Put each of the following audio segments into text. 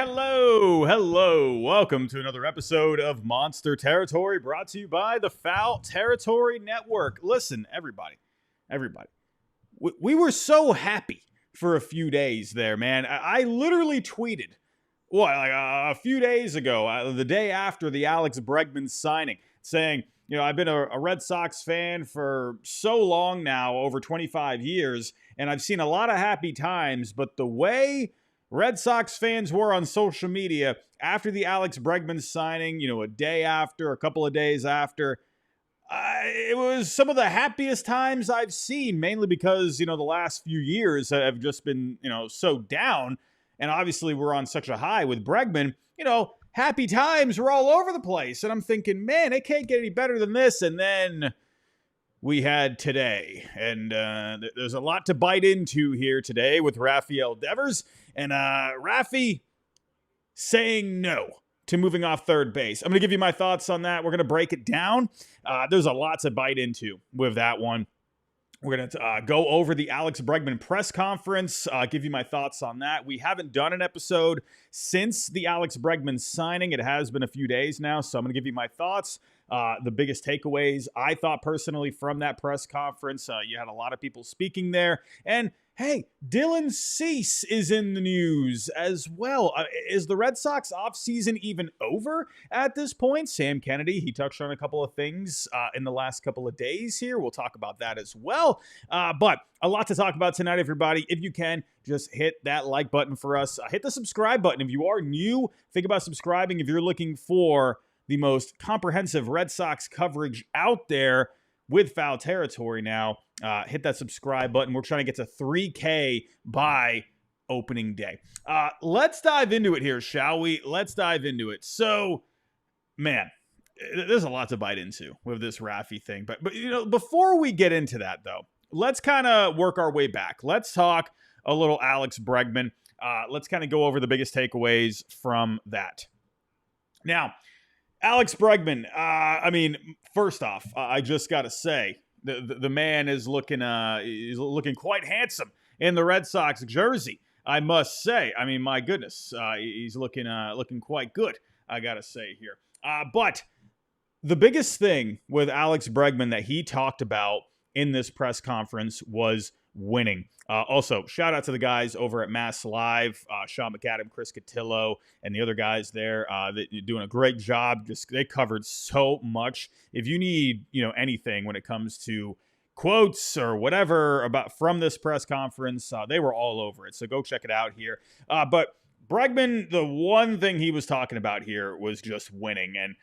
Hello. Welcome to another episode of Monster Territory brought to you by the Foul Territory Network. Listen, everybody. We were so happy for a few days there, man. I literally tweeted, a few days ago, the day after the Alex Bregman signing, saying, I've been a Red Sox fan for so long now, over 25 years, and I've seen a lot of happy times, but the way Red Sox fans were on social media after the Alex Bregman signing, a day after, a couple of days after, it was some of the happiest times I've seen, mainly because, the last few years have just been, so down. And obviously we're on such a high with Bregman, happy times were all over the place. And I'm thinking, man, it can't get any better than this. And then we had today. And there's a lot to bite into here today with Rafael Devers. And Raffy saying no to moving off third base. I'm going to give you my thoughts on that. We're going to break it down. There's a lot to bite into with that one. We're going to go over the Alex Bregman press conference, give you my thoughts on that. We haven't done an episode since the Alex Bregman signing. It has been a few days now, so I'm going to give you my thoughts. The biggest takeaways I thought personally from that press conference. You had a lot of people speaking there. And hey, Dylan Cease is in the news as well. Is the Red Sox offseason even over at this point? Sam Kennedy, he touched on a couple of things in the last couple of days here. We'll talk about that as well. But a lot to talk about tonight, everybody. If you can, just hit that like button for us. Hit the subscribe button. If you are new, think about subscribing. If you're looking for the most comprehensive Red Sox coverage out there with Foul Territory now, hit that subscribe button. We're trying to get to 3K by opening day. Let's dive into it here, shall we? Let's dive into it. So, man, there's a lot to bite into with this Raffy thing. But before we get into that, though, let's kind of work our way back. Let's talk a little Alex Bregman. Let's kind of go over the biggest takeaways from that. Now, Alex Bregman, first off, I just got to say, the man is looking quite handsome in the Red Sox jersey, I must say. I mean, my goodness, he's looking quite good, I got to say here. But the biggest thing with Alex Bregman that he talked about in this press conference was winning. Also, shout out to the guys over at Mass Live, Sean McAdam, Chris Cotillo, and the other guys there that are doing a great job. They covered so much. If you need, anything when it comes to quotes or whatever about from this press conference, they were all over it. So go check it out here. But Bregman, the one thing he was talking about here was just winning, and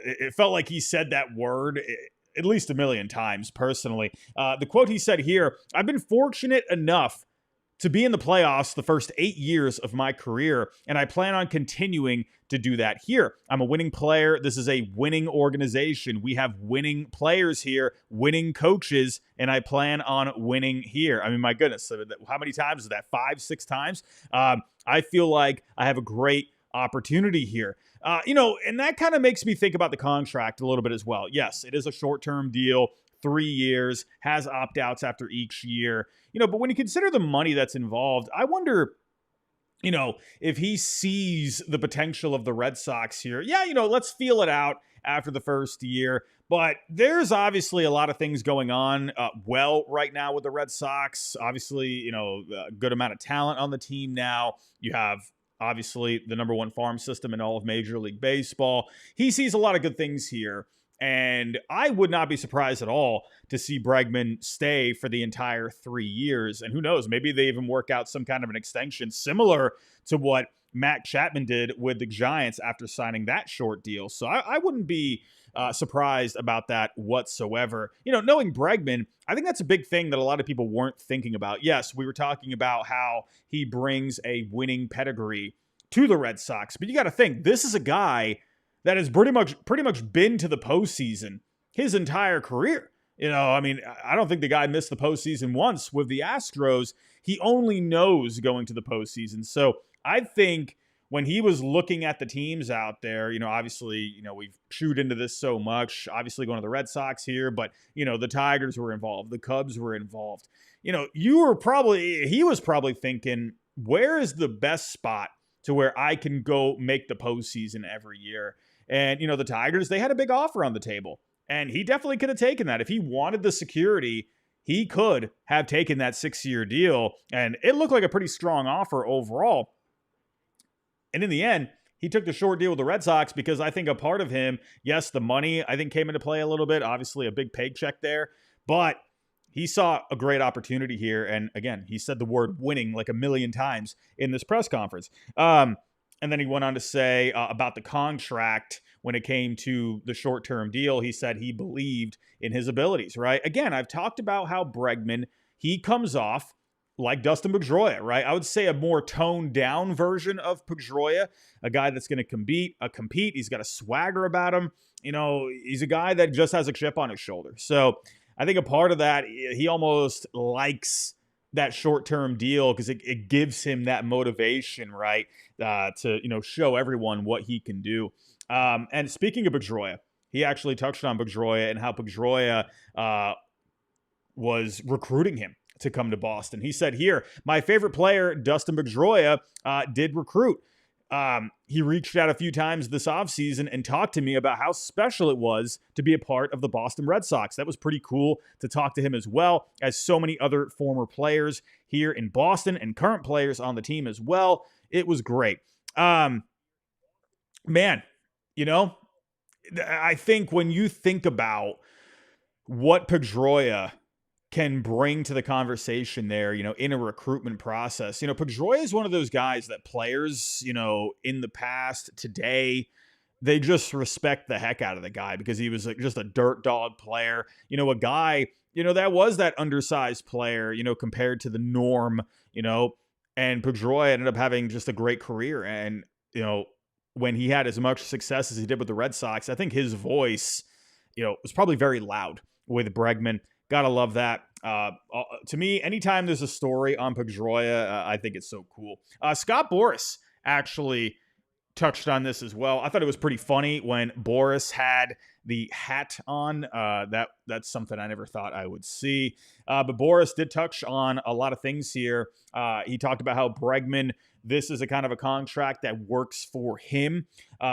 it felt like he said that word at least a million times, personally. The quote he said here, "I've been fortunate enough to be in the playoffs the first 8 years of my career, and I plan on continuing to do that here. I'm a winning player. This is a winning organization. We have winning players here, winning coaches, and I plan on winning here." I mean, my goodness, how many times is that? 5, 6 times? I feel like I have a great opportunity here. And that kind of makes me think about the contract a little bit as well. Yes, it is a short-term deal, 3 years, has opt-outs after each year. But when you consider the money that's involved, I wonder, if he sees the potential of the Red Sox here. Yeah, let's feel it out after the first year. But there's obviously a lot of things going on right now with the Red Sox. Obviously, a good amount of talent on the team now. You have obviously the number one farm system in all of Major League Baseball. He sees a lot of good things here, and I would not be surprised at all to see Bregman stay for the entire 3 years. And who knows, maybe they even work out some kind of an extension similar to what Matt Chapman did with the Giants after signing that short deal. So I wouldn't be surprised about that whatsoever. Knowing Bregman, I think that's a big thing that a lot of people weren't thinking about. Yes, we were talking about how he brings a winning pedigree to the Red Sox, but you got to think, this is a guy that has pretty much been to the postseason his entire career. I don't think the guy missed the postseason once with the Astros. He only knows going to the postseason. So I think when he was looking at the teams out there, obviously, we've chewed into this so much, obviously going to the Red Sox here, but, the Tigers were involved. The Cubs were involved. He was probably thinking, where is the best spot to where I can go make the postseason every year. And, the Tigers, they had a big offer on the table. And he definitely could have taken that. If he wanted the security, he could have taken that 6-year deal. And it looked like a pretty strong offer overall. And in the end, he took the short deal with the Red Sox because I think a part of him, yes, the money I think came into play a little bit. Obviously, a big paycheck there. But he saw a great opportunity here. And again, he said the word winning like a million times in this press conference. And then he went on to say about the contract when it came to the short-term deal. He said he believed in his abilities, right? Again, I've talked about how Bregman, he comes off like Dustin Pedroia, right? I would say a more toned down version of Pedroia, a guy that's going to compete. He's got a swagger about him. He's a guy that just has a chip on his shoulder. So I think a part of that, he almost likes that short-term deal because it gives him that motivation, right, to show everyone what he can do. And speaking of Pedroia, he actually touched on Pedroia and how Pedroia was recruiting him to come to Boston. He said here, my favorite player, Dustin Pedroia, did recruit. He reached out a few times this offseason and talked to me about how special it was to be a part of the Boston Red Sox. That was pretty cool to talk to him as well as so many other former players here in Boston and current players on the team as well. It was great. Man, I think when you think about what Pedroia can bring to the conversation there, in a recruitment process. Pedroia is one of those guys that players, in the past, today, they just respect the heck out of the guy because he was just a dirt dog player. A guy, that was that undersized player, compared to the norm, and Pedroia ended up having just a great career. And, when he had as much success as he did with the Red Sox, I think his voice, was probably very loud with Bregman. Gotta love that. To me, anytime there's a story on Pedroia, I think it's so cool. Scott Boras actually touched on this as well. I thought it was pretty funny when Boras had the hat on. That's something I never thought I would see. But Boras did touch on a lot of things here. He talked about how Bregman, this is a kind of a contract that works for him.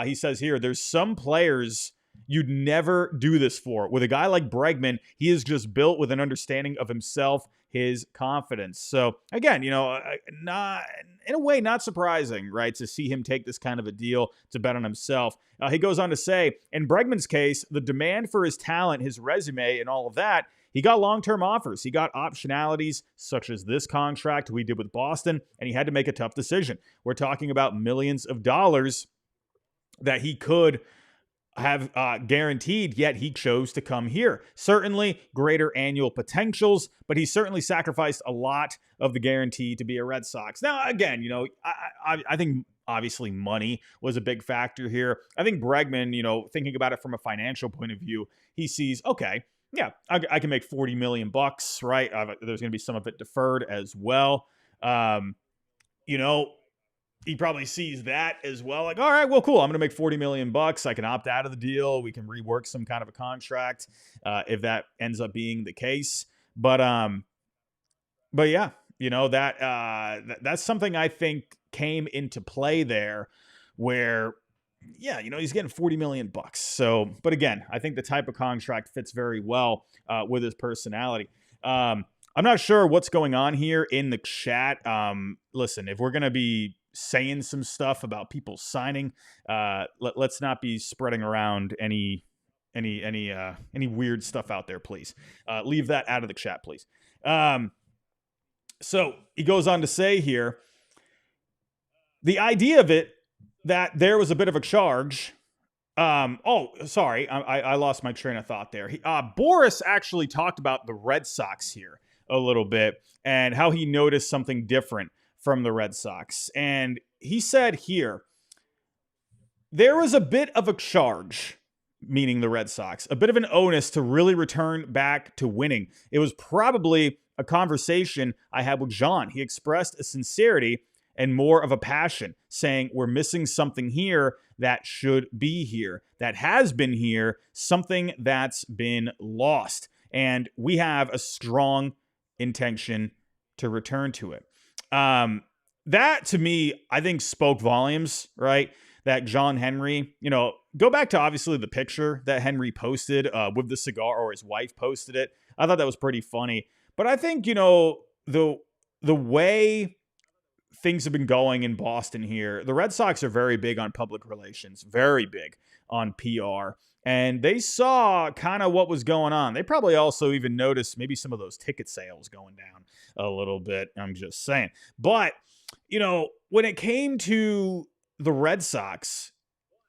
He says here, there's some players you'd never do this for. With a guy like Bregman, he is just built with an understanding of himself, his confidence. So again, not in a way, not surprising, right, to see him take this kind of a deal to bet on himself. He goes on to say, in Bregman's case, the demand for his talent, his resume, and all of that, he got long-term offers. He got optionalities such as this contract we did with Boston, and he had to make a tough decision. We're talking about millions of dollars that he could have guaranteed, yet he chose to come here. Certainly greater annual potentials, but he certainly sacrificed a lot of the guarantee to be a Red Sox. Now, again, I think obviously money was a big factor here. I think Bregman, thinking about it from a financial point of view, he sees, okay, yeah, I can make $40 million, right? There's going to be some of it deferred as well. He probably sees that as well. Like, all right, well, cool. I'm going to make $40 million. I can opt out of the deal. We can rework some kind of a contract if that ends up being the case. But yeah, that's something I think came into play there where, yeah, he's getting $40 million. So, but again, I think the type of contract fits very well with his personality. I'm not sure what's going on here in the chat. Listen, if we're going to be saying some stuff about people signing, let's not be spreading around any weird stuff out there, please. Leave that out of the chat, please. So he goes on to say here, the idea of it, that there was a bit of a charge. Sorry, I lost my train of thought there. Boras actually talked about the Red Sox here a little bit and how he noticed something different from the Red Sox. And he said here, there was a bit of a charge, meaning the Red Sox, a bit of an onus to really return back to winning. It was probably a conversation I had with John. He expressed a sincerity and more of a passion, saying we're missing something here that should be here, that has been here, something that's been lost. And we have a strong intention to return to it. that to me, I think spoke volumes, right? That John Henry, go back to obviously the picture that Henry posted with the cigar, or his wife posted it. I thought that was pretty funny. But I think, the way things have been going in Boston here, the Red Sox are very big on public relations, very big on PR. And they saw kind of what was going on. They probably also even noticed maybe some of those ticket sales going down a little bit. I'm just saying. But, when it came to the Red Sox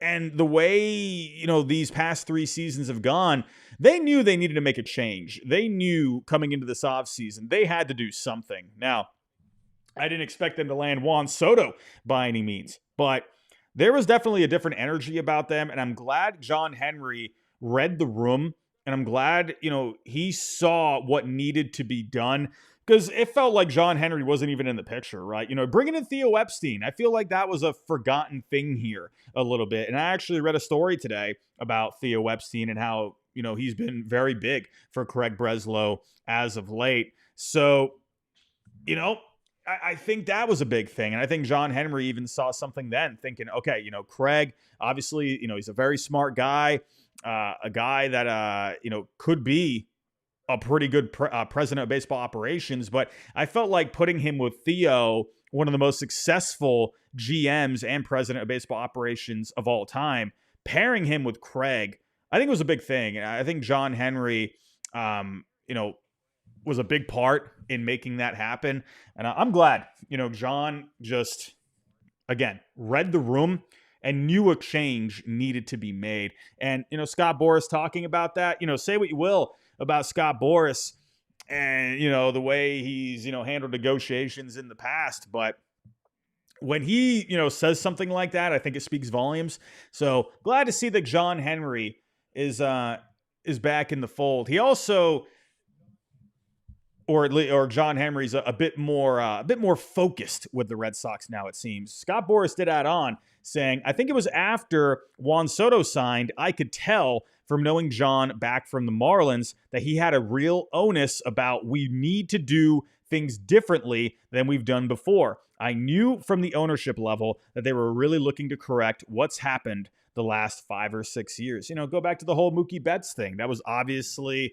and the way, these past 3 seasons have gone, they knew they needed to make a change. They knew coming into this offseason, they had to do something. Now, I didn't expect them to land Juan Soto by any means, but there was definitely a different energy about them. And I'm glad John Henry read the room. And I'm glad, he saw what needed to be done, because it felt like John Henry wasn't even in the picture, right? Bringing in Theo Epstein, I feel like that was a forgotten thing here a little bit. And I actually read a story today about Theo Epstein and how, he's been very big for Craig Breslow as of late. So, I think that was a big thing. And I think John Henry even saw something then, thinking, okay, Craig, obviously, he's a very smart guy, a guy that, could be a pretty good president of baseball operations. But I felt like putting him with Theo, one of the most successful GMs and president of baseball operations of all time, pairing him with Craig, I think it was a big thing. And I think John Henry, was a big part in making that happen. And I'm glad, John just, again, read the room and knew a change needed to be made. And, Scott Boras talking about that, say what you will about Scott Boras and, the way he's, handled negotiations in the past. But when he, says something like that, I think it speaks volumes. So glad to see that John Henry is back in the fold. He also, or John Henry's a bit more focused with the Red Sox now, it seems. Scott Boras did add on, saying, I think it was after Juan Soto signed, I could tell from knowing John back from the Marlins that he had a real onus about we need to do things differently than we've done before. I knew from the ownership level that they were really looking to correct what's happened the last 5 or 6 years. Go back to the whole Mookie Betts thing. That was obviously...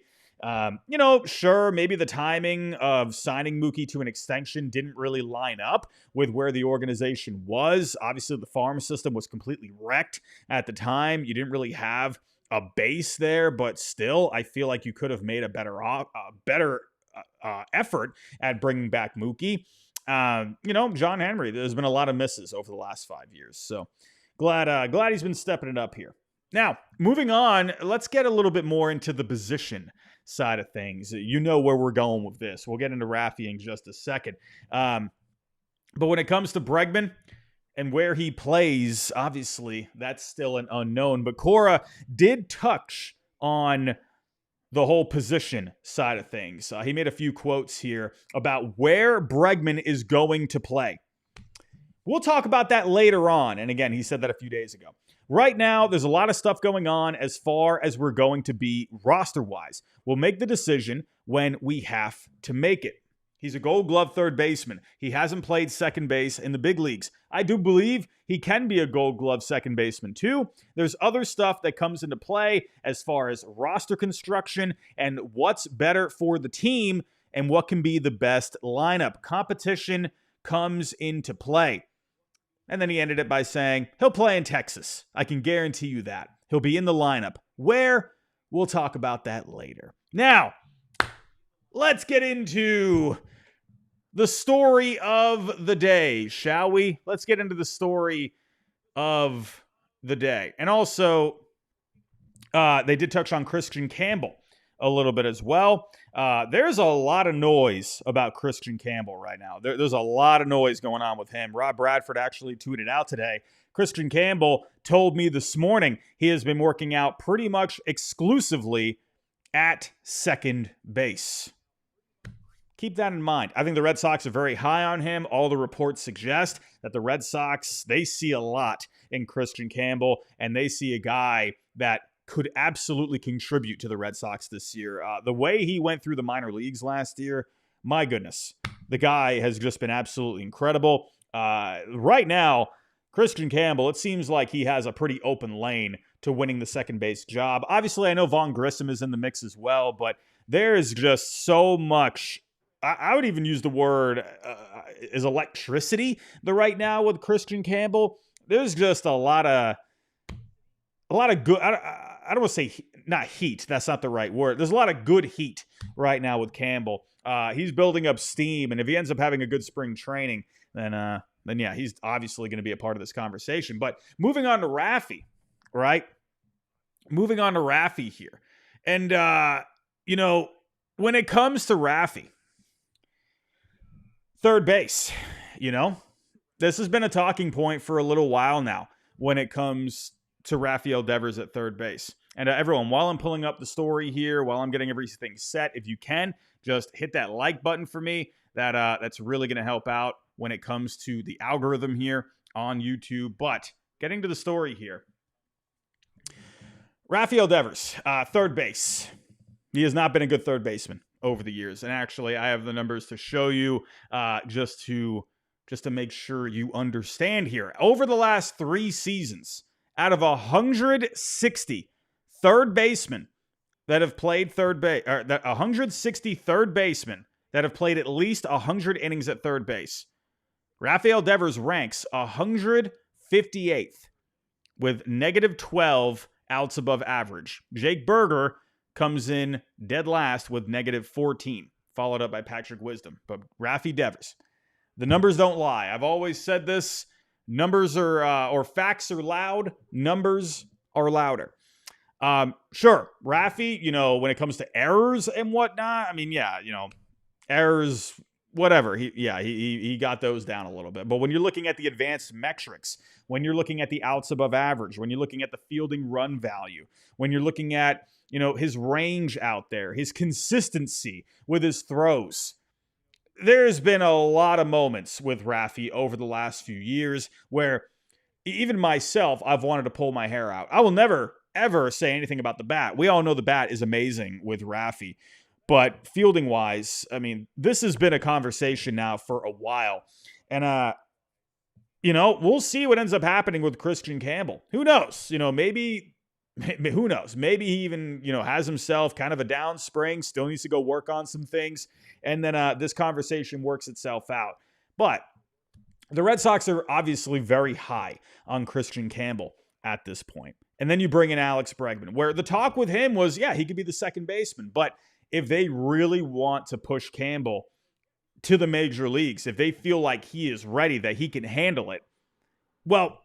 sure, maybe the timing of signing Mookie to an extension didn't really line up with where the organization was. Obviously, the farm system was completely wrecked at the time. You didn't really have a base there, but still, I feel like you could have made a better effort at bringing back Mookie. John Henry, there's been a lot of misses over the last 5 years. So glad he's been stepping it up here. Now, moving on, let's get a little bit more into the position side of things. You know where we're going with this. We'll get into Raffy in just a second. But when it comes to Bregman and where he plays, obviously, that's still an unknown. But Cora did touch on the whole position side of things. He made a few quotes here about where Bregman is going to play. We'll talk about that later on. And again, he said that a few days ago. Right now, there's a lot of stuff going on as far as we're going to be roster-wise. We'll make the decision when we have to make it. He's a Gold Glove third baseman. He hasn't played second base in the big leagues. I do believe he can be a Gold Glove second baseman too. There's other stuff that comes into play as far as roster construction and what's better for the team and what can be the best lineup. Competition comes into play. And then he ended it by saying, he'll play in Texas. I can guarantee you that. He'll be in the lineup. Where? We'll talk about that later. Now, let's get into the story of the day, shall we? Let's get into the story of the day. And also, they did touch on Kristian Campbell a little bit as well. There's a lot of noise about Kristian Campbell right now. There's a lot of noise going on with him. Rob Bradford actually tweeted out today, Kristian Campbell told me this morning he has been working out pretty much exclusively at second base. Keep that in mind. I think the Red Sox are very high on him. All the reports suggest that the Red Sox, they see a lot in Kristian Campbell, and they see a guy that could absolutely contribute to the Red Sox this year. The way he went through the minor leagues last year, my goodness, the guy has just been absolutely incredible. Right now, Kristian Campbell, it seems like he has a pretty open lane to winning the second base job. Obviously, I know Vaughn Grissom is in the mix as well, but there is just so much. I would even use the word is electricity right now with Kristian Campbell. There's just a lot of good. I don't want to say not heat. That's not the right word. There's a lot of good heat right now with Campbell. He's building up steam, and if he ends up having a good spring training, then yeah, he's obviously going to be a part of this conversation. But moving on to Raffy, right? Moving on to Raffy here. And, when it comes to Raffy, third base, this has been a talking point for a little while now when it comes to Rafael Devers at third base. And everyone, while I'm pulling up the story here, while I'm getting everything set, if you can, just hit that like button for me. That's really going to help out when it comes to the algorithm here on YouTube. But getting to the story here. Rafael Devers, third base. He has not been a good third baseman over the years. And actually, I have the numbers to show you just to make sure you understand here. Over the last 3 seasons, out of 160 third basemen that have played third base, or 160 third basemen that have played at least 100 innings at third base, Rafael Devers ranks 158th with negative 12 outs above average. Jake Berger comes in dead last with negative 14, followed up by Patrick Wisdom. But Raffy Devers, the numbers don't lie. I've always said this. Numbers are, or facts are loud. Numbers are louder. Sure, Raffy, when it comes to errors and whatnot, I mean, yeah, errors, whatever. He got those down a little bit. But when you're looking at the advanced metrics, when you're looking at the outs above average, when you're looking at the fielding run value, when you're looking at, his range out there, his consistency with his throws, there's been a lot of moments with Raffy over the last few years where even myself, I've wanted to pull my hair out. I will never, ever say anything about the bat. We all know the bat is amazing with Raffy. But fielding-wise, I mean, this has been a conversation now for a while. And, we'll see what ends up happening with Kristian Campbell. Who knows? Who knows? Maybe he even, has himself kind of a down spring, still needs to go work on some things. And then this conversation works itself out. But the Red Sox are obviously very high on Kristian Campbell at this point. And then you bring in Alex Bregman, where the talk with him was, yeah, he could be the second baseman. But if they really want to push Campbell to the major leagues, if they feel like he is ready, that he can handle it, well,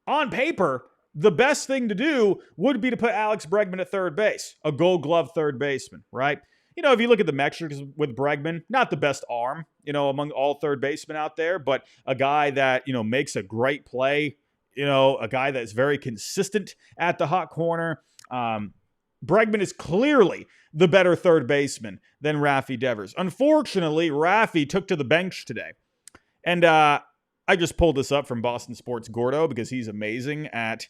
on paper, the best thing to do would be to put Alex Bregman at third base, a Gold Glove third baseman, right? If you look at the metrics with Bregman, not the best arm, among all third basemen out there, but a guy that, makes a great play, a guy that's very consistent at the hot corner. Bregman is clearly the better third baseman than Raffy Devers. Unfortunately, Raffy took to the bench today. And I just pulled this up from Boston Sports Gordo because he's amazing at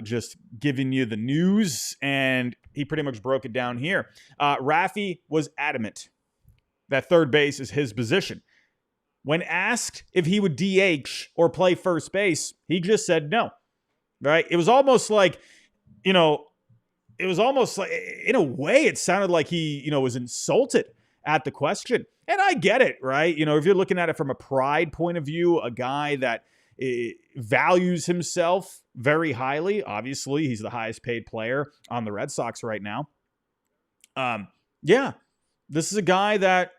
just giving you the news, and he pretty much broke it down here. Raffy was adamant that third base is his position. When asked if he would DH or play first base, he just said no, right? It was almost like, in a way, it sounded like he, was insulted at the question. And I get it, right? If you're looking at it from a pride point of view, a guy that values himself very highly. Obviously, he's the highest paid player on the Red Sox right now. Yeah, this is a guy that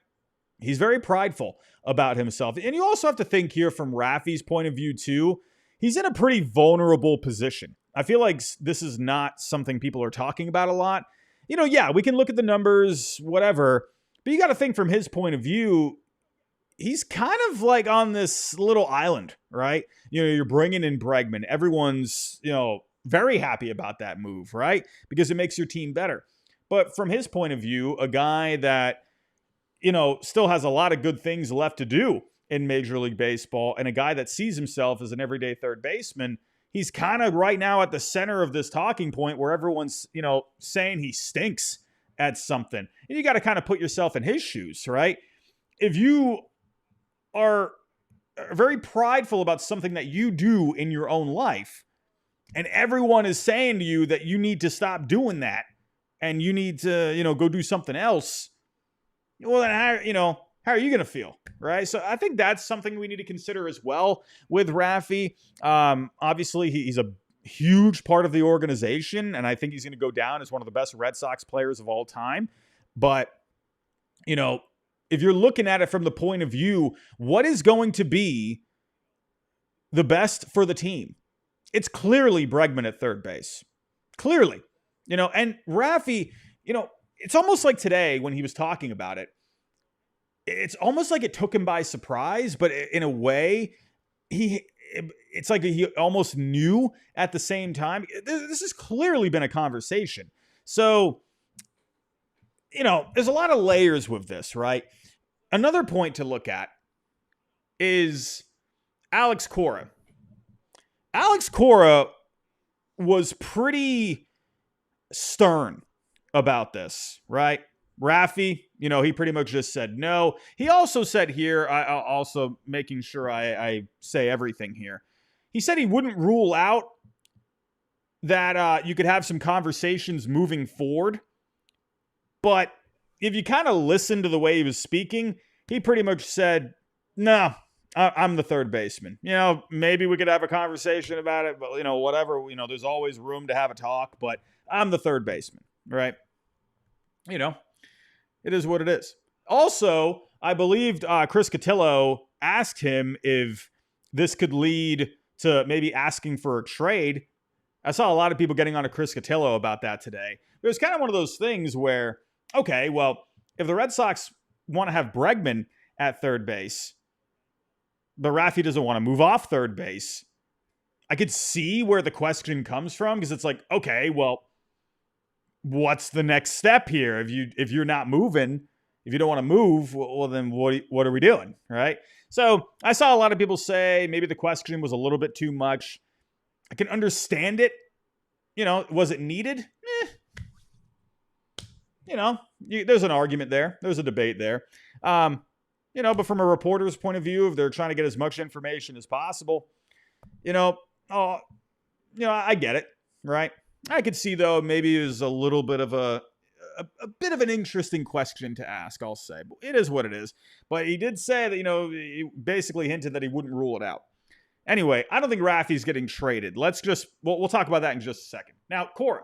he's very prideful about himself. And you also have to think here from Raffy's point of view, too. He's in a pretty vulnerable position. I feel like this is not something people are talking about a lot. Yeah, we can look at the numbers, whatever. But you got to think from his point of view, he's kind of like on this little island, right? You're bringing in Bregman. Everyone's, very happy about that move, right? Because it makes your team better. But from his point of view, a guy that, still has a lot of good things left to do in Major League Baseball, and a guy that sees himself as an everyday third baseman, he's kind of right now at the center of this talking point where everyone's, saying he stinks at something. And you got to kind of put yourself in his shoes, right? If you are very prideful about something that you do in your own life, and everyone is saying to you that you need to stop doing that and you need to, go do something else, well, then how are you going to feel, right? So I think that's something we need to consider as well with Raffy. Obviously, he's a huge part of the organization, and I think he's going to go down as one of the best Red Sox players of all time. But, if you're looking at it from the point of view, what is going to be the best for the team? It's clearly Bregman at third base. Clearly. And Raffy, it's almost like today when he was talking about it, it's almost like it took him by surprise, but in a way, it's like he almost knew at the same time. This has clearly been a conversation. So, there's a lot of layers with this, right? Another point to look at is Alex Cora. Alex Cora was pretty stern about this, right? Raffy, he pretty much just said no. He also said here, also making sure I say everything here. He said he wouldn't rule out that you could have some conversations moving forward. But if you kind of listen to the way he was speaking, he pretty much said, no, I'm the third baseman. Maybe we could have a conversation about it, but, whatever. There's always room to have a talk, but I'm the third baseman, right? It is what it is. Also, I believed Chris Cotillo asked him if this could lead to maybe asking for a trade. I saw a lot of people getting on to Chris Cotillo about that today. It was kind of one of those things where, okay, well, if the Red Sox want to have Bregman at third base, but Raffy doesn't want to move off third base, I could see where the question comes from, because it's like, okay, well, what's the next step here? If you're not moving, if you don't want to move, well then what are we doing, right? So I saw a lot of people say maybe the question was a little bit too much. I can understand it. Was it needed? There's an argument there. There's a debate there. But from a reporter's point of view, if they're trying to get as much information as possible, I get it, right? I could see, though, maybe it was a little bit of a bit of an interesting question to ask, I'll say. But it is what it is. But he did say that, he basically hinted that he wouldn't rule it out. Anyway, I don't think Raffy's getting traded. We'll talk about that in just a second. Now, Cora.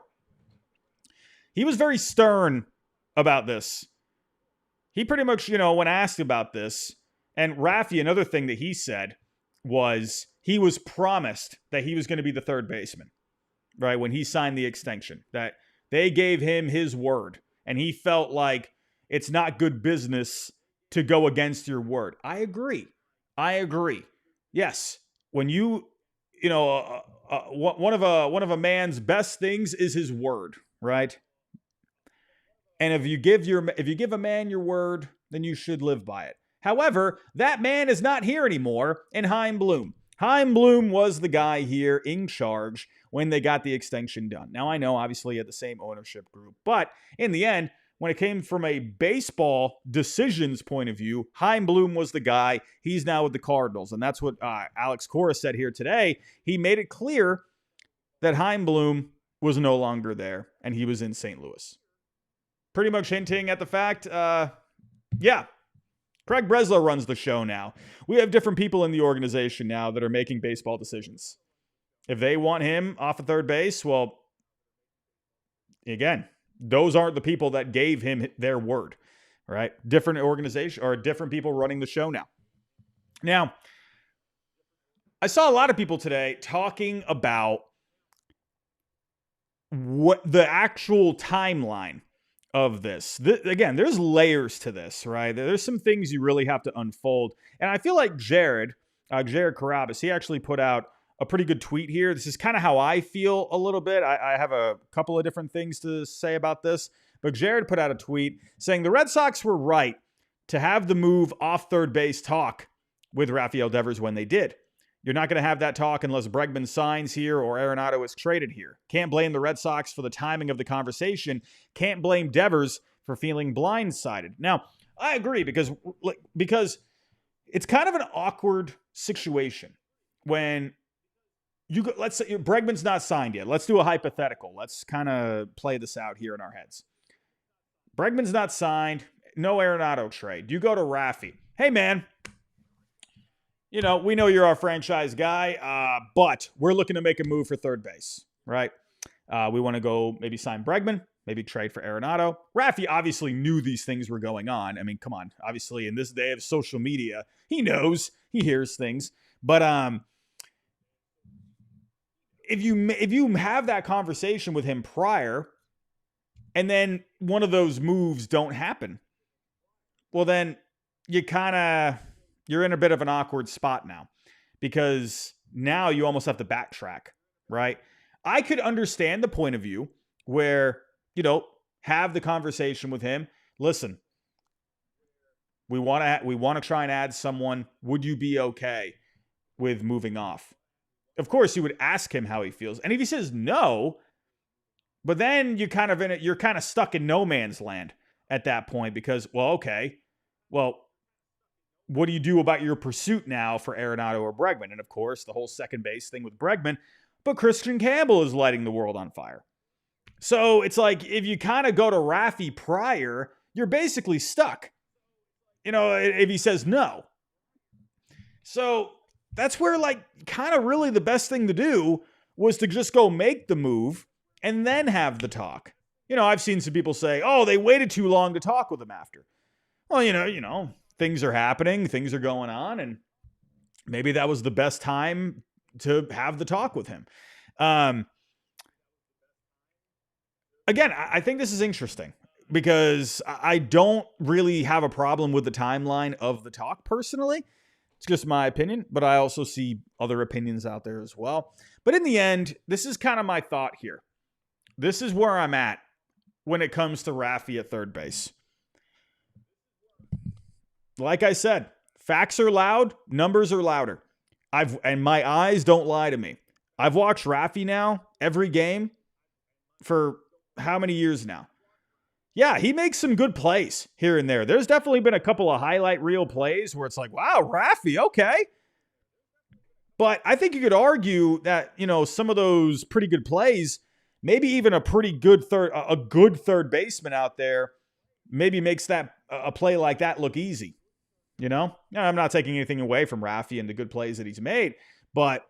He was very stern about this. He pretty much, when asked about this, and Raffy, another thing that he said was he was promised that he was going to be the third baseman, right? When he signed the extension, that they gave him his word, and he felt like it's not good business to go against your word. I agree. Yes. When one of a man's best things is his word, right? And if you give a man your word, then you should live by it. However, that man is not here anymore in Chaim Bloom. Chaim Bloom was the guy here in charge when they got the extension done. Now, I know, obviously, at the same ownership group, but in the end, when it came from a baseball decisions point of view, Chaim Bloom was the guy. He's now with the Cardinals, and that's what Alex Cora said here today. He made it clear that Chaim Bloom was no longer there, and he was in St. Louis. Pretty much hinting at the fact, Craig Breslow runs the show now. We have different people in the organization now that are making baseball decisions. If they want him off of third base, well, again, those aren't the people that gave him their word, right? Different organization or different people running the show now. Now, I saw a lot of people today talking about what the actual timeline of this. Again, there's layers to this, right? There's some things you really have to unfold. And I feel like Jared Carabas, he actually put out a pretty good tweet here. This is kind of how I feel a little bit. I have a couple of different things to say about this, but Jared put out a tweet saying the Red Sox were right to have the move off third base talk with Rafael Devers when they did. You're not going to have that talk unless Bregman signs here or Arenado is traded here. Can't blame the Red Sox for the timing of the conversation. Can't blame Devers for feeling blindsided. Now, I agree because it's kind of an awkward situation when let's say Bregman's not signed yet. Let's do a hypothetical. Let's kind of play this out here in our heads. Bregman's not signed. No Arenado trade. You go to Raffy. Hey, man, we know you're our franchise guy, but we're looking to make a move for third base, right? We want to go maybe sign Bregman, maybe trade for Arenado. Raffy obviously knew these things were going on. I mean, come on. Obviously, in this day of social media, he knows, he hears things. But if you have that conversation with him prior, and then one of those moves don't happen, well, then you're in a bit of an awkward spot now, because now you almost have to backtrack, right? I could understand the point of view where, have the conversation with him. Listen, we want to try and add someone. Would you be okay with moving off? Of course, you would ask him how he feels. And if he says no, but then you're kind of stuck in no man's land at that point, because, okay, what do you do about your pursuit now for Arenado or Bregman? And of course, the whole second base thing with Bregman, but Kristian Campbell is lighting the world on fire. So it's like, if you kind of go to Raffy prior, you're basically stuck, if he says no. So that's where, kind of really the best thing to do was to just go make the move and then have the talk. I've seen some people say, oh, they waited too long to talk with him after. Well, things are happening, things are going on, and maybe that was the best time to have the talk with him. Again, I think this is interesting, because I don't really have a problem with the timeline of the talk personally. It's just my opinion, but I also see other opinions out there as well. But in the end, this is kind of my thought here. This is where I'm at when it comes to Raffy at third base. Like I said, facts are loud, numbers are louder. And my eyes don't lie to me. I've watched Raffy now every game for how many years now? Yeah, he makes some good plays here and there. There's definitely been a couple of highlight reel plays where it's like, wow, Raffy, okay. But I think you could argue that, some of those pretty good plays, maybe even a good third baseman out there maybe makes that a play like that look easy. Now, I'm not taking anything away from Raffy and the good plays that he's made, but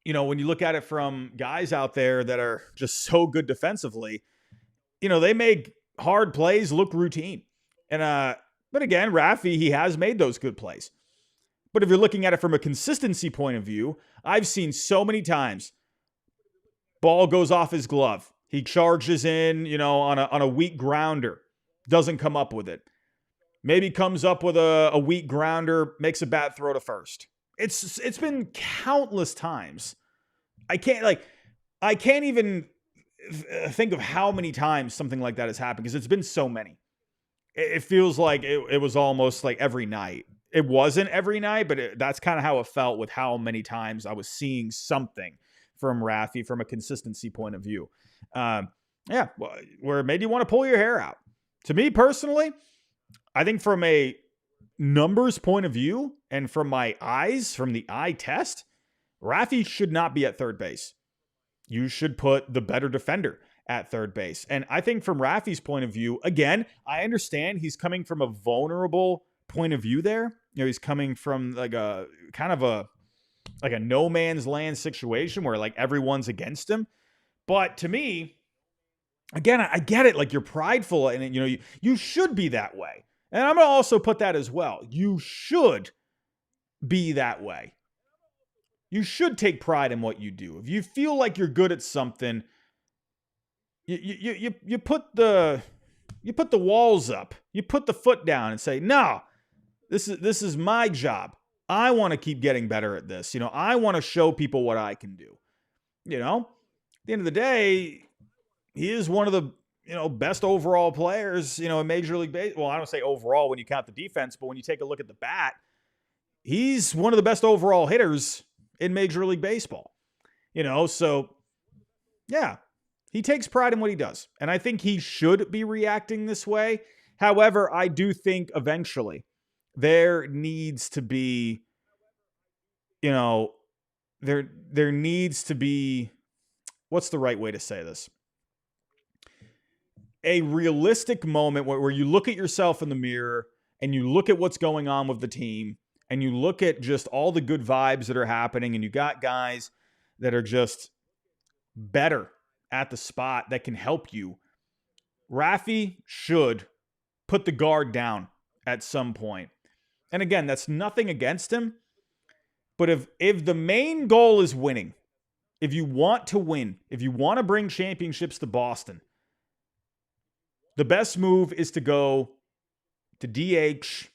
when you look at it from guys out there that are just so good defensively, they make hard plays look routine. And but again, Raffy, he has made those good plays. But if you're looking at it from a consistency point of view, I've seen so many times ball goes off his glove. He charges in, on a weak grounder, doesn't come up with it. Maybe comes up with a weak grounder, makes a bad throw to first. It's been countless times. I can't even think of how many times something like that has happened, because it's been so many. It feels like it was almost like every night. It wasn't every night, but that's kind of how it felt with how many times I was seeing something from Raffy from a consistency point of view. Where it made you want to pull your hair out. To me personally, I think from a numbers point of view and from my eyes, from the eye test, Raffy should not be at third base. You should put the better defender at third base. And I think from Raffy's point of view, again, I understand he's coming from a vulnerable point of view there. He's coming from like a kind of a no man's land situation where everyone's against him. But to me, again, I get it. You're prideful and you should be that way. And I'm going to also put that as well. You should be that way. You should take pride in what you do. If you feel like you're good at something, you put the walls up. You put the foot down and say, "No, this is my job. I want to keep getting better at this. I want to show people what I can do." At the end of the day, he is one of the best overall players, in Major League Baseball. Well, I don't say overall when you count the defense, but when you take a look at the bat, he's one of the best overall hitters in Major League Baseball. So yeah, he takes pride in what he does. And I think he should be reacting this way. However, I do think eventually there needs to be, there needs to be, what's the right way to say this? A realistic moment where you look at yourself in the mirror and you look at what's going on with the team and you look at just all the good vibes that are happening, and you got guys that are just better at the spot that can help you. Raffy should put the guard down at some point. And again, that's nothing against him. But if the main goal is winning, if you want to win, if you want to bring championships to Boston, the best move is to go to DH.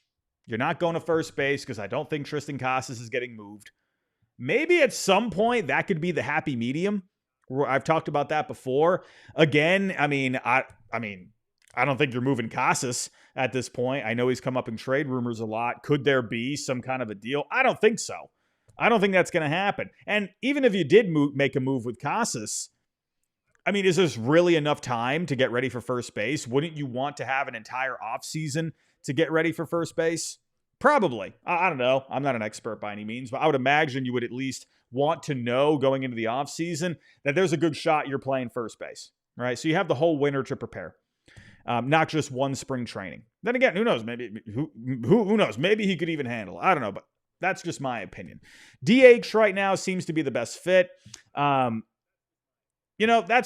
You're not going to first base because I don't think Tristan Casas is getting moved. Maybe at some point that could be the happy medium. I've talked about that before. Again, I don't think you're moving Casas at this point. I know he's come up in trade rumors a lot. Could there be some kind of a deal? I don't think so. I don't think that's going to happen. And even if you did make a move with Casas, is this really enough time to get ready for first base? Wouldn't you want to have an entire offseason to get ready for first base? Probably. I don't know. I'm not an expert by any means, but I would imagine you would at least want to know going into the offseason that there's a good shot you're playing first base, right? So you have the whole winter to prepare, not just one spring training. Then again, who knows? Maybe who knows? Maybe he could even handle it. I don't know, but that's just my opinion. DH right now seems to be the best fit. That's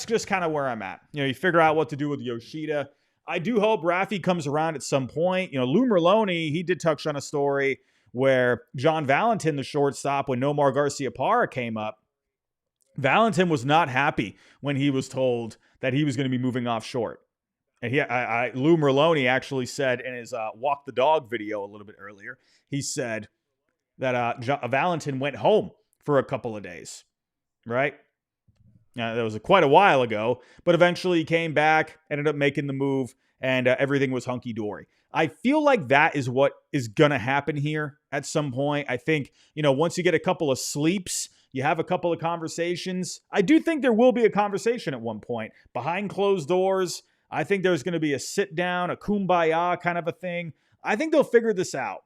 just kind of where I'm at. You figure out what to do with Yoshida. I do hope Raffy comes around at some point. Lou Merloni, he did touch on a story where John Valentin, the shortstop, when Nomar Garciaparra came up, Valentin was not happy when he was told that he was going to be moving off short. And Lou Merloni actually said in his Walk the Dog video a little bit earlier, he said that Valentin went home for a couple of days, right? That was quite a while ago, but eventually he came back, ended up making the move, and everything was hunky-dory. I feel like that is what is going to happen here at some point. I think, once you get a couple of sleeps, you have a couple of conversations. I do think there will be a conversation at one point. Behind closed doors, I think there's going to be a sit-down, a kumbaya kind of a thing. I think they'll figure this out.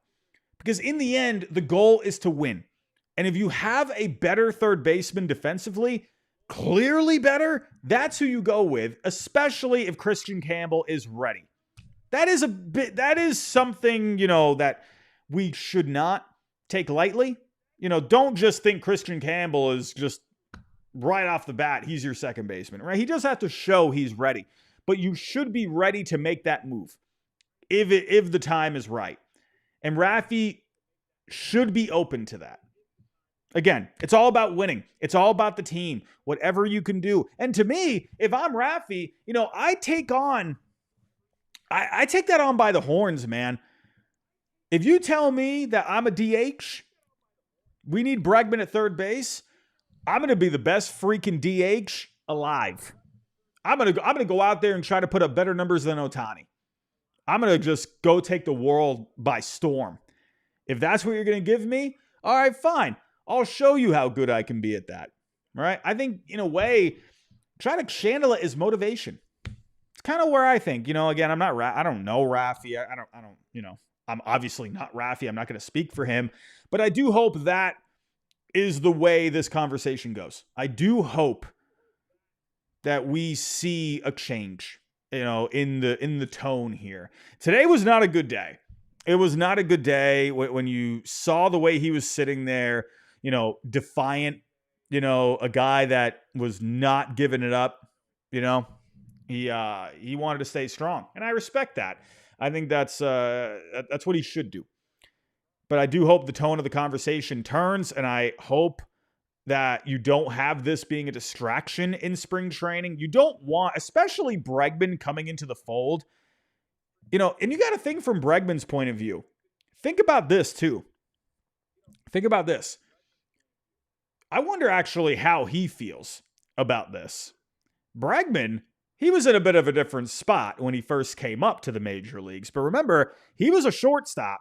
Because in the end, the goal is to win. And if you have a better third baseman defensively, clearly better, that's who you go with, especially if Kristian Campbell is ready. That is something, that we should not take lightly. Don't just think Kristian Campbell is just right off the bat, he's your second baseman, right? He does have to show he's ready, but you should be ready to make that move if the time is right. And Raffy should be open to that. Again, it's all about winning. It's all about the team, whatever you can do. And to me, if I'm Raffy, I take that on by the horns, man. If you tell me that I'm a DH, we need Bregman at third base, I'm going to be the best freaking DH alive. I'm going to go out there and try to put up better numbers than Ohtani. I'm going to just go take the world by storm. If that's what you're going to give me, all right, fine. I'll show you how good I can be at that. All right. I think in a way, try to channel it as motivation. It's kind of where I think, again, I don't know Raffy. I don't, I'm obviously not Raffy. I'm not going to speak for him, but I do hope that is the way this conversation goes. I do hope that we see a change, in the tone here. Today was not a good day. It was not a good day when you saw the way he was sitting there, defiant, a guy that was not giving it up, he wanted to stay strong. And I respect that. I think that's what he should do. But I do hope the tone of the conversation turns, and I hope that you don't have this being a distraction in spring training. You don't want, especially Bregman coming into the fold, and you got to think from Bregman's point of view. Think about this too. Think about this. I wonder actually how he feels about this. Bregman, he was in a bit of a different spot when he first came up to the major leagues. But remember, he was a shortstop.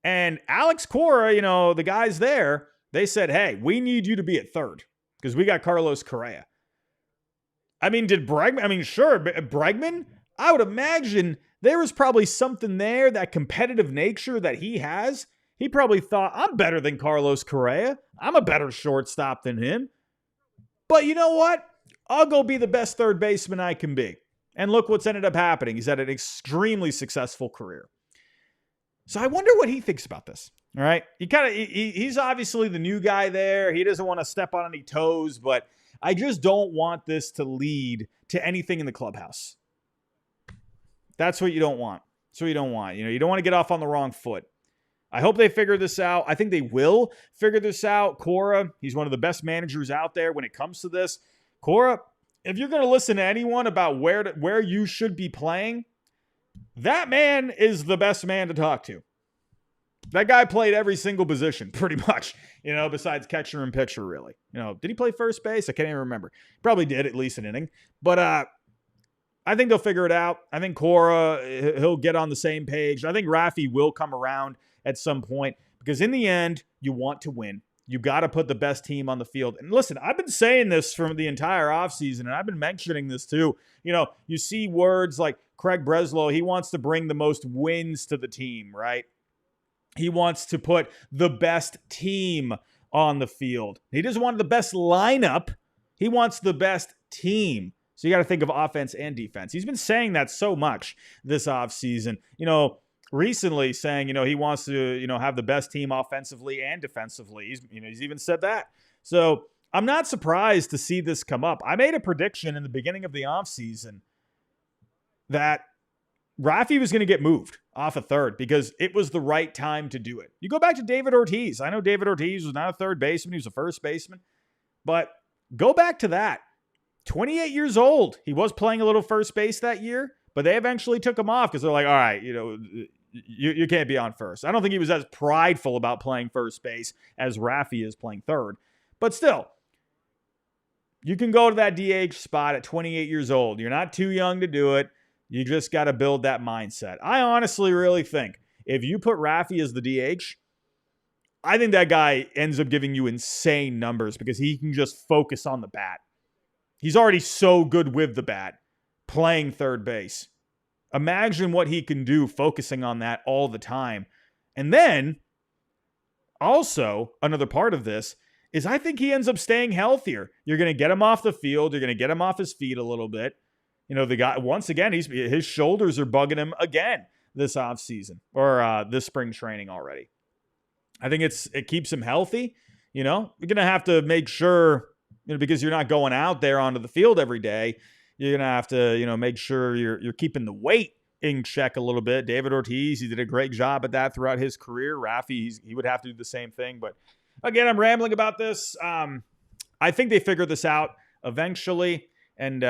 And Alex Cora, the guys there, they said, hey, we need you to be at third because we got Carlos Correa. Did Bregman, sure, Bregman, I would imagine there was probably something there, that competitive nature that he has. He probably thought, I'm better than Carlos Correa. I'm a better shortstop than him. But you know what? I'll go be the best third baseman I can be. And look what's ended up happening. He's had an extremely successful career. So I wonder what he thinks about this. All right. He's obviously the new guy there. He doesn't want to step on any toes, but I just don't want this to lead to anything in the clubhouse. That's what you don't want. That's what you don't want. You don't want to get off on the wrong foot. I hope they figure this out. I think they will figure this out. Cora, he's one of the best managers out there when it comes to this. Cora, if you're going to listen to anyone about where you should be playing, that man is the best man to talk to. That guy played every single position, pretty much, besides catcher and pitcher, really. Did he play first base? I can't even remember. Probably did, at least an inning. But I think they'll figure it out. I think Cora, he'll get on the same page. I think Raffy will come around at some point, because in the end, you want to win. You got to put the best team on the field. And listen, I've been saying this from the entire offseason, and I've been mentioning this too. You see words like Craig Breslow, he wants to bring the most wins to the team, right? He wants to put the best team on the field. He doesn't want the best lineup. He wants the best team. So you got to think of offense and defense. He's been saying that so much this offseason. Recently saying, he wants to, have the best team offensively and defensively. He's even said that. So I'm not surprised to see this come up. I made a prediction in the beginning of the offseason that Raffy was going to get moved off a third because it was the right time to do it. You go back to David Ortiz. I know David Ortiz was not a third baseman. He was a first baseman. But go back to that. 28 years old. He was playing a little first base that year, but they eventually took him off because they're like, all right, you can't be on first. I don't think he was as prideful about playing first base as Raffy is playing third. But still, you can go to that DH spot at 28 years old. You're not too young to do it. You just got to build that mindset. I honestly really think if you put Raffy as the DH, I think that guy ends up giving you insane numbers because he can just focus on the bat. He's already so good with the bat, playing third base. Imagine what he can do focusing on that all the time. And then, also, another part of this is I think he ends up staying healthier. You're going to get him off the field. You're going to get him off his feet a little bit. The guy, once again, his shoulders are bugging him again this offseason or this spring training already. I think it keeps him healthy. You're going to have to make sure, because you're not going out there onto the field every day, you're going to have to, make sure you're keeping the weight in check a little bit. David Ortiz, he did a great job at that throughout his career. Raffy, he would have to do the same thing. But again, I'm rambling about this. I think they figure this out eventually, and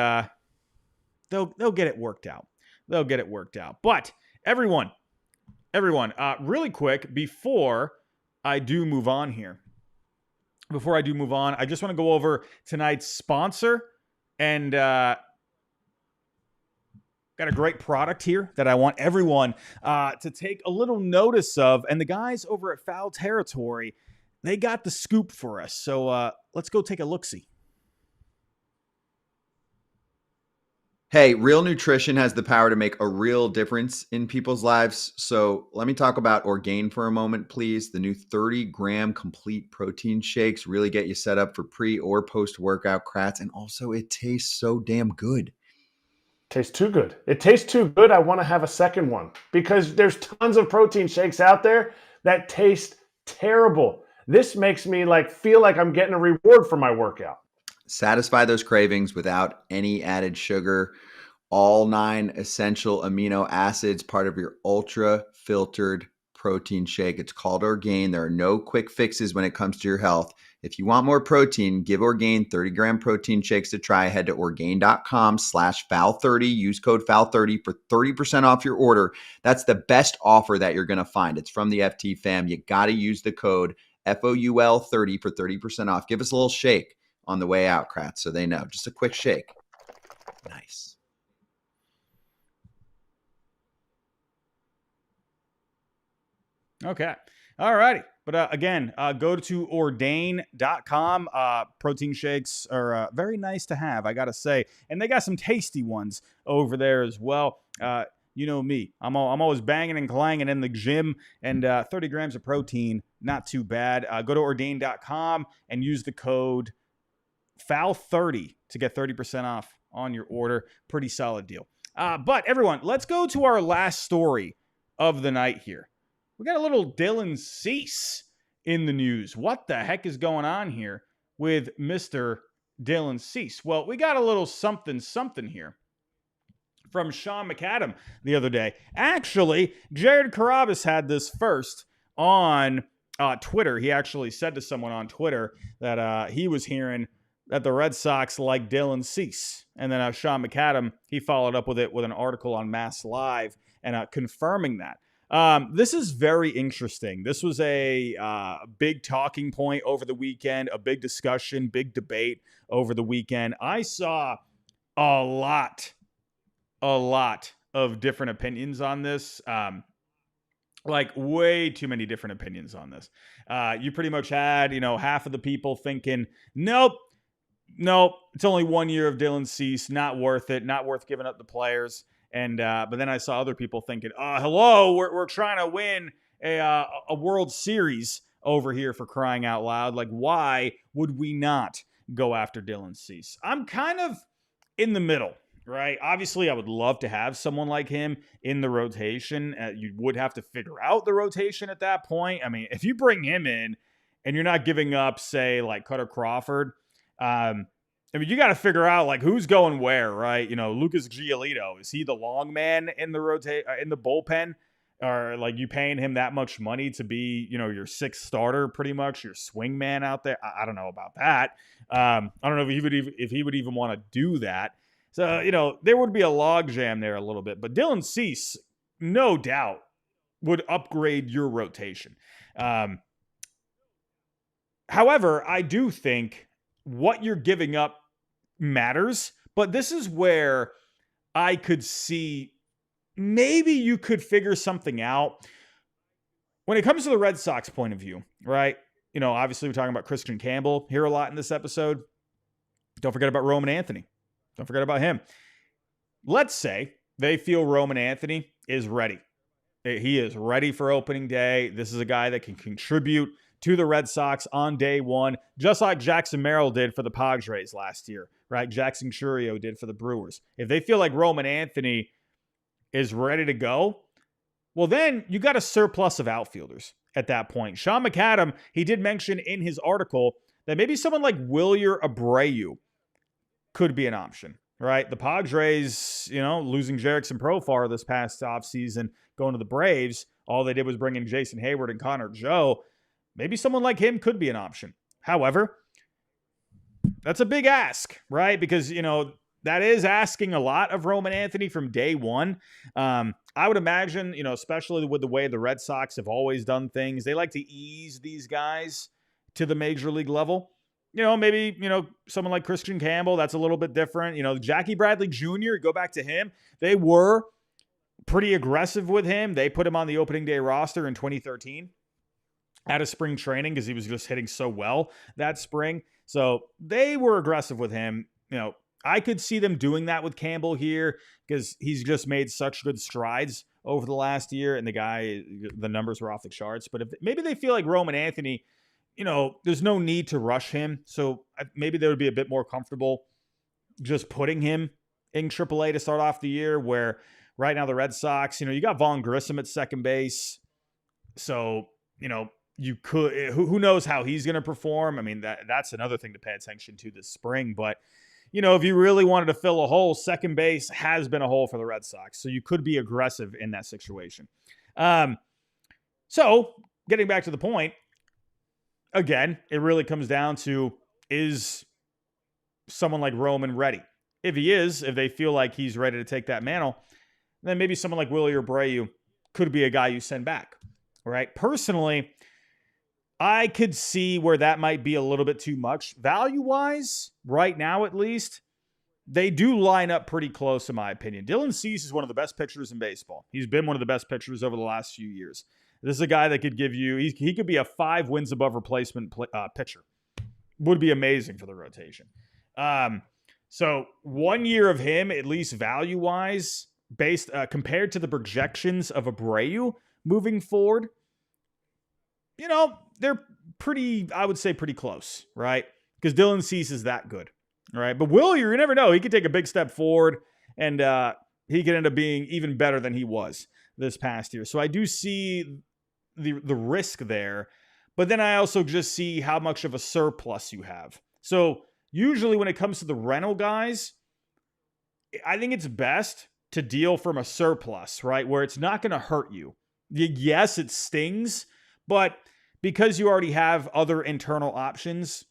they'll get it worked out. They'll get it worked out. But everyone, really quick, before I do move on here, I just want to go over tonight's sponsor. And got a great product here that I want everyone to take a little notice of. And the guys over at Foul Territory, they got the scoop for us. So let's go take a look-see. Hey, real nutrition has the power to make a real difference in people's lives. So let me talk about Orgain for a moment, please. The new 30-gram complete protein shakes really get you set up for pre or post-workout crats. And also it tastes so damn good. Tastes too good. It tastes too good. I want to have a second one because there's tons of protein shakes out there that taste terrible. This makes me feel like I'm getting a reward for my workout. Satisfy those cravings without any added sugar. All 9 essential amino acids, part of your ultra filtered protein shake. It's called Orgain. There are no quick fixes when it comes to your health. If you want more protein, give Orgain 30-gram protein shakes a try. Head to Orgain.com/FOUL30. Use code FOUL30 for 30% off your order. That's the best offer that you're going to find. It's from the FT fam. You got to use the code FOUL30 for 30% off. Give us a little shake on the way out, Kratz, so they know. Just a quick shake. Nice. Okay. All righty. But again, go to Ordain.com. Protein shakes are very nice to have, I got to say. And they got some tasty ones over there as well. You know me. I'm always banging and clanging in the gym, and 30 grams of protein, not too bad. Go to ordain.com and use the code FOUL30 to get 30% off on your order. Pretty solid deal. But everyone, let's go to our last story of the night here. We got a little Dylan Cease in the news. What the heck is going on here with Mr. Dylan Cease? Well, we got a little something here from Sean McAdam the other day. Actually, Jared Carabas had this first on Twitter. He actually said to someone on Twitter that he was hearing that the Red Sox like Dylan Cease. And then Sean McAdam, he followed up with it with an article on Mass Live and confirming that. This is very interesting. This was a big talking point over the weekend, a big discussion, big debate over the weekend. I saw a lot of different opinions on this. Like way too many different opinions on this. You pretty much had, half of the people thinking, nope, it's only 1 year of Dylan Cease, not worth it, not worth giving up the players. And but then I saw other people thinking, hello, we're trying to win a World Series over here, for crying out loud. Like, why would we not go after Dylan Cease? I'm kind of in the middle, right? Obviously, I would love to have someone like him in the rotation. You would have to figure out the rotation at that point. I mean, if you bring him in and you're not giving up, say, like Cutter Crawford, I mean, you got to figure out like who's going where, right? Lucas Giolito, is he the long man in the in the bullpen, or like you paying him that much money to be, your sixth starter, pretty much your swing man out there? I don't know about that. I don't know if he would even want to do that. So there would be a logjam there a little bit. But Dylan Cease, no doubt, would upgrade your rotation. However, I do think what you're giving up matters, but this is where I could see maybe you could figure something out when it comes to the Red Sox point of view, right? Obviously we're talking about Kristian Campbell here a lot in this episode. Don't forget about Roman Anthony. Don't forget about him. Let's say they feel Roman Anthony is ready. He is ready for opening day. This is a guy that can contribute to the Red Sox on day one, just like Jackson Merrill did for the Padres last year, right? Jackson Chourio did for the Brewers. If they feel like Roman Anthony is ready to go, well, then you got a surplus of outfielders at that point. Sean McAdam, he did mention in his article that maybe someone like Wilyer Abreu could be an option, right? The Padres, losing Jerickson Profar this past offseason, going to the Braves, all they did was bring in Jason Hayward and Connor Joe. Maybe someone like him could be an option. However, that's a big ask, right? Because, that is asking a lot of Roman Anthony from day one. I would imagine, especially with the way the Red Sox have always done things, they like to ease these guys to the major league level. Maybe, someone like Kristian Campbell, that's a little bit different. Jackie Bradley Jr., go back to him. They were pretty aggressive with him. They put him on the opening day roster in 2013. Out of spring training because he was just hitting so well that spring. So they were aggressive with him. I could see them doing that with Campbell here because he's just made such good strides over the last year, and the numbers were off the charts. But if maybe they feel like Roman Anthony, there's no need to rush him. So maybe they would be a bit more comfortable just putting him in AAA to start off the year, where right now the Red Sox, you got Vaughn Grissom at second base. So, you could, who knows how he's going to perform. I mean, that's another thing to pay attention to this spring. But, if you really wanted to fill a hole, second base has been a hole for the Red Sox. So you could be aggressive in that situation. So getting back to the point, again, it really comes down to, is someone like Roman ready? If he is, if they feel like he's ready to take that mantle, then maybe someone like Wilyer Abreu could be a guy you send back, right? Personally, I could see where that might be a little bit too much. Value-wise, right now at least, they do line up pretty close in my opinion. Dylan Cease is one of the best pitchers in baseball. He's been one of the best pitchers over the last few years. This is a guy that could give you, he could be a 5 wins above replacement pitcher. Would be amazing for the rotation. So 1 year of him, at least value-wise, based compared to the projections of Abreu moving forward, they're pretty, I would say pretty close, right? Because Dylan Cease is that good, right? But Willier, you never know. He could take a big step forward, and he could end up being even better than he was this past year. So I do see the risk there. But then I also just see how much of a surplus you have. So usually when it comes to the rental guys, I think it's best to deal from a surplus, right? Where it's not going to hurt you. Yes, it stings, but because you already have other internal options,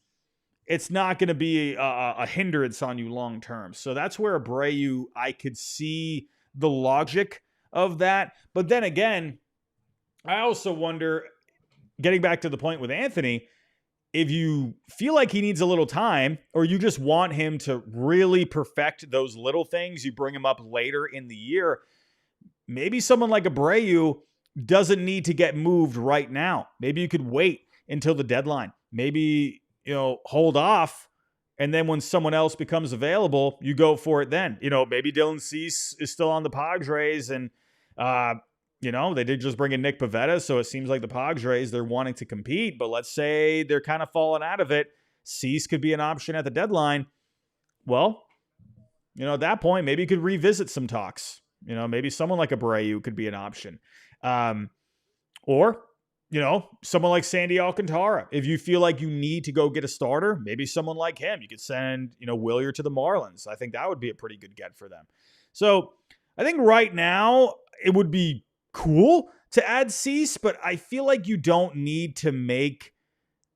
it's not going to be a hindrance on you long term. So that's where Abreu, I could see the logic of that. But then again, I also wonder, getting back to the point with Anthony, if you feel like he needs a little time, or you just want him to really perfect those little things, you bring him up later in the year. Maybe someone like Abreu doesn't need to get moved right now. Maybe you could wait until the deadline. Maybe, hold off. And then when someone else becomes available, you go for it then. Maybe Dylan Cease is still on the Padres, and, they did just bring in Nick Pivetta, so it seems like the Padres, they're wanting to compete. But let's say they're kind of falling out of it. Cease could be an option at the deadline. Well, at that point, maybe you could revisit some talks. Maybe someone like Abreu could be an option. Or, someone like Sandy Alcantara. If you feel like you need to go get a starter, maybe someone like him. You could send, Willier to the Marlins. I think that would be a pretty good get for them. So I think right now it would be cool to add Cease, but I feel like you don't need to make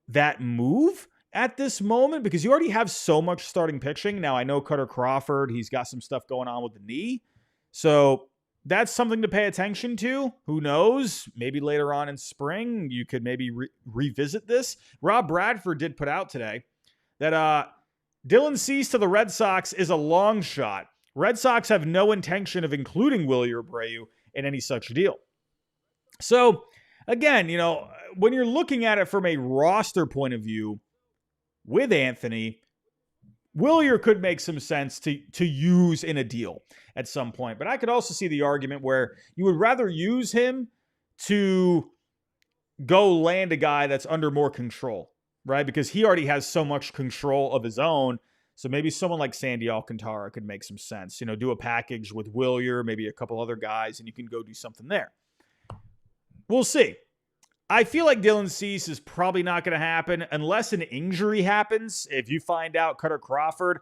that move at this moment because you already have so much starting pitching. Now, I know Cutter Crawford, he's got some stuff going on with the knee. So that's something to pay attention to. Who knows? Maybe later on in spring, you could maybe revisit this. Rob Bradford did put out today that Dylan Cease to the Red Sox is a long shot. Red Sox have no intention of including Willier Abreu in any such deal. So, again, when you're looking at it from a roster point of view with Anthony, Willier could make some sense to use in a deal at some point. But I could also see the argument where you would rather use him to go land a guy that's under more control, right? Because he already has so much control of his own. So maybe someone like Sandy Alcantara could make some sense. Do a package with Willier, maybe a couple other guys, and you can go do something there. We'll see. I feel like Dylan Cease is probably not going to happen unless an injury happens. If you find out Cutter Crawford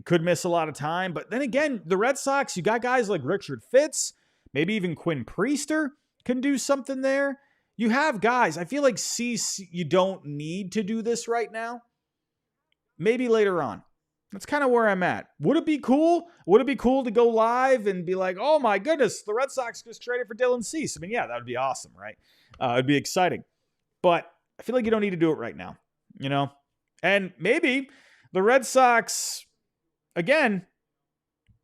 could miss a lot of time. But then again, the Red Sox, you got guys like Richard Fitz, maybe even Quinn Priester can do something there. You have guys. I feel like Cease, you don't need to do this right now. Maybe later on. That's kind of where I'm at. Would it be cool? Would it be cool to go live and be like, oh my goodness, the Red Sox just traded for Dylan Cease? I mean, yeah, that would be awesome, right? It'd be exciting. But I feel like you don't need to do it right now, And maybe the Red Sox, again,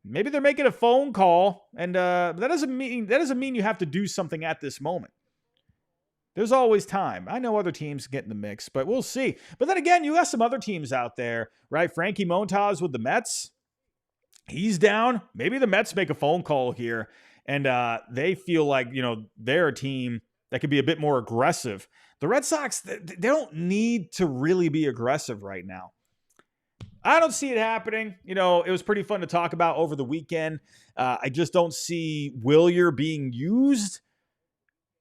maybe they're making a phone call, and that doesn't mean you have to do something at this moment. There's always time. I know other teams get in the mix, but we'll see. But then again, you got some other teams out there, right? Frankie Montas with the Mets. He's down. Maybe the Mets make a phone call here, and they feel like, they're a team that could be a bit more aggressive. The Red Sox, they don't need to really be aggressive right now. I don't see it happening. It was pretty fun to talk about over the weekend. I just don't see Willier being used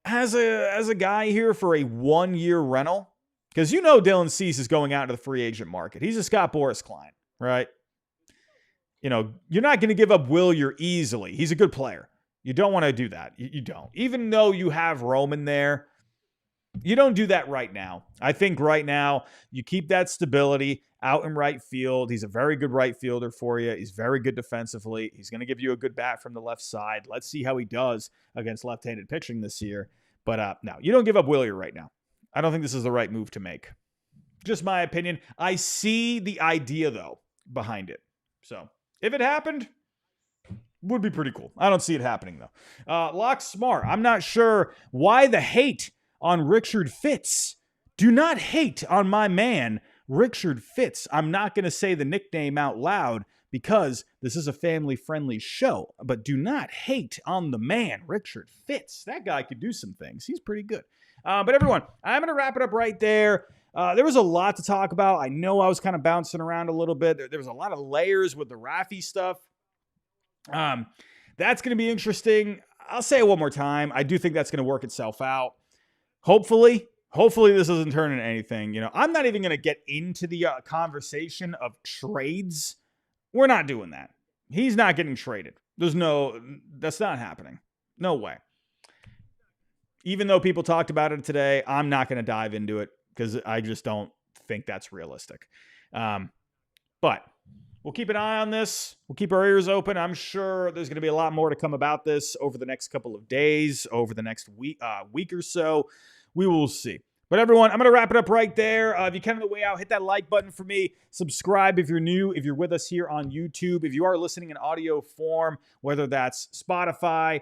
as a guy here for a 1-year rental. Because Dylan Cease is going out into the free agent market. He's a Scott Boras client, right? You're not going to give up Willier easily. He's a good player. You don't want to do that. You don't. Even though you have Roman there, you don't do that right now. I think right now you keep that stability out in right field. He's a very good right fielder for you. He's very good defensively. He's going to give you a good bat from the left side. Let's see how he does against left-handed pitching this year. But no, you don't give up Willier right now. I don't think this is the right move to make. Just my opinion. I see the idea, though, behind it. So if it happened, would be pretty cool. I don't see it happening, though. Lock Smart. I'm not sure why the hate on Richard Fitz. Do not hate on my man, Richard Fitz. I'm not going to say the nickname out loud because this is a family-friendly show, but do not hate on the man, Richard Fitz. That guy could do some things. He's pretty good. But everyone, I'm going to wrap it up right there. There was a lot to talk about. I know I was kind of bouncing around a little bit. There was a lot of layers with the Raffy stuff. That's going to be interesting. I'll say it one more time. I do think that's going to work itself out. Hopefully this doesn't turn into anything. You know, I'm not even going to get into the conversation of trades. We're not doing that. He's not getting traded. That's not happening. No way. Even though people talked about it today, I'm not going to dive into it because I just don't think that's realistic. But we'll keep an eye on this. We'll keep our ears open. I'm sure there's going to be a lot more to come about this over the next couple of days, over the next week or so. We will see. But everyone, I'm going to wrap it up right there. If you come on the way out, hit that like button for me. Subscribe if you're new, if you're with us here on YouTube. If you are listening in audio form, whether that's Spotify,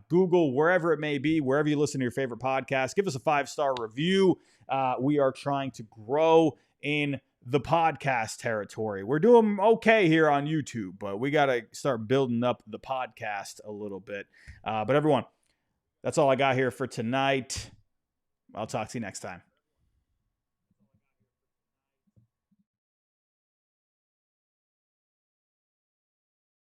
Google, wherever it may be, wherever you listen to your favorite podcast, give us a 5-star review. We are trying to grow in the podcast territory. We're doing okay here on YouTube, but we got to start building up the podcast a little bit. But everyone, that's all I got here for tonight. I'll talk to you next time.